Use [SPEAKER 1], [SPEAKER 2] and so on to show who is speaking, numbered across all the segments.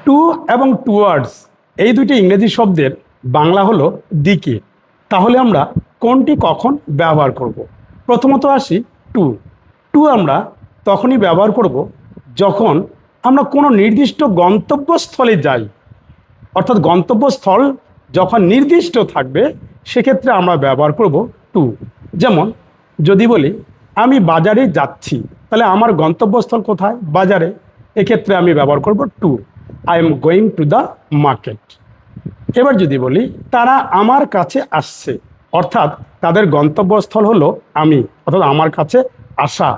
[SPEAKER 1] Two এবং towards এই দুটি ইংরেজি শব্দের বাংলা হলো দিকে। তাহলে আমরা কোনটি কখন ব্যবহার করব? প্রথমত আসি টু। টু আমরা তখনই ব্যবহার করব যখন আমরা কোনো নির্দিষ্ট গন্তব্যস্থলে যাই, অর্থাৎ গন্তব্যস্থল যখন নির্দিষ্ট থাকবে সেক্ষেত্রে আমরা ব্যবহার করব টু। যেমন যদি বলি আমি বাজারে যাচ্ছি, তাহলে আমার গন্তব্যস্থল কোথায়? বাজারে। এক্ষেত্রে আমি ব্যবহার করব to, I am going to the market. এবার যদি বলি তারা আমার কাছে আসছে, অর্থাৎ তাদের গন্তব্যস্থল হলো আমি, অর্থাৎ আমার কাছে আসা,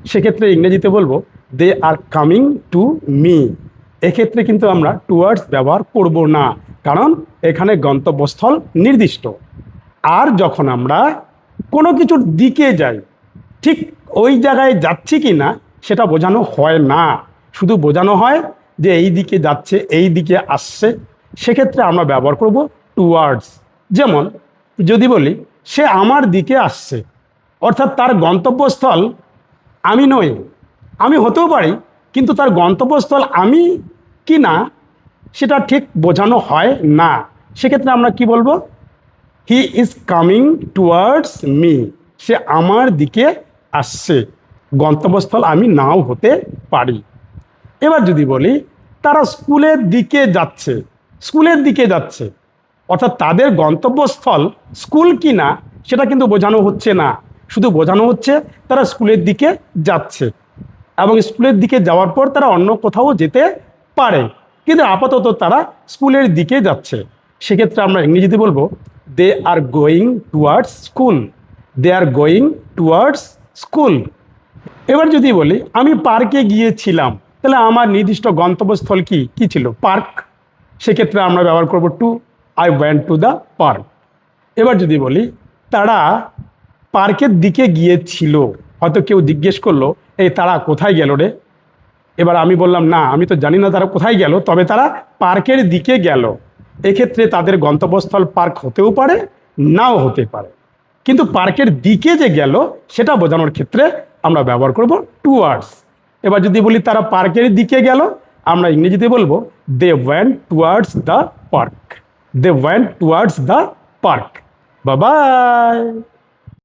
[SPEAKER 1] সেক্ষেত্রে ইংরেজিতে বলবো they are coming to me. এক্ষেত্রে কিন্তু আমরা টুয়ার্ডস ব্যবহার করব না, কারণ এখানে গন্তব্যস্থল নির্দিষ্ট। আর যখন আমরা কোনো কিছুর দিকে যাই, ঠিক ওই জায়গায় যাচ্ছি কি না সেটা বোঝানো হয় না, শুধু বোঝানো হয় যে এই দিকে যাচ্ছে, এই দিকে আসছে, সেক্ষেত্রে আমরা ব্যবহার করব টুয়ার্ডস। যেমন যদি বলি সে আমার দিকে আসছে, অর্থাৎ তার গন্তব্যস্থল আমি নই, আমি হতেও পারি কিন্তু তার গন্তব্যস্থল আমি কি না সেটা ঠিক বোঝানো হয় না। সেক্ষেত্রে আমরা কি বলবো? He is coming towards me, সে আমার দিকে আসছে, গন্তব্যস্থল আমি নাও হতে পারি। এবার যদি বলি তারা স্কুলের দিকে যাচ্ছে, স্কুলের দিকে যাচ্ছে, অর্থাৎ তাদের গন্তব্যস্থল স্কুল কি না সেটা কিন্তু বোঝানো হচ্ছে না, শুধু বোঝানো হচ্ছে তারা স্কুলের দিকে যাচ্ছে, এবং স্কুলের দিকে যাওয়ার পর তারা অন্য কোথাও যেতে পারে, কিন্তু আপাতত তারা স্কুলের দিকে যাচ্ছে। সেক্ষেত্রে আমরা ইংরেজিতে বলবো they are going towards school, they are going towards school. এবার যদি বলি আমি পার্কে গিয়েছিলাম, তাহলে আমার নির্দিষ্ট গন্তব্যস্থল কি ছিল? পার্ক। সেক্ষেত্রে আমরা ব্যবহার করব to, I went to the park. এবার যদি বলি তারা পার্কের দিকে গিয়েছিল, হয়তো কেউ জিজ্ঞেস করলো এই তারা কোথায় গেল রে? এবার আমি বললাম না, আমি তো জানি না তারা কোথায় গেল, তবে তারা পার্কের দিকে গেল। এক্ষেত্রে তাদের গন্তব্যস্থল পার্ক হতেও পারে, নাও হতে পারে, কিন্তু পার্কের দিকে যে গেল সেটা বোঝানোর ক্ষেত্রে আমরা ব্যবহার করব টুয়ার্ডস। এবার যদি বলি তারা পার্কের দিকে গেল, আমরা ইংরেজিতে বলবো they went towards the park, they went towards the park. Bye by.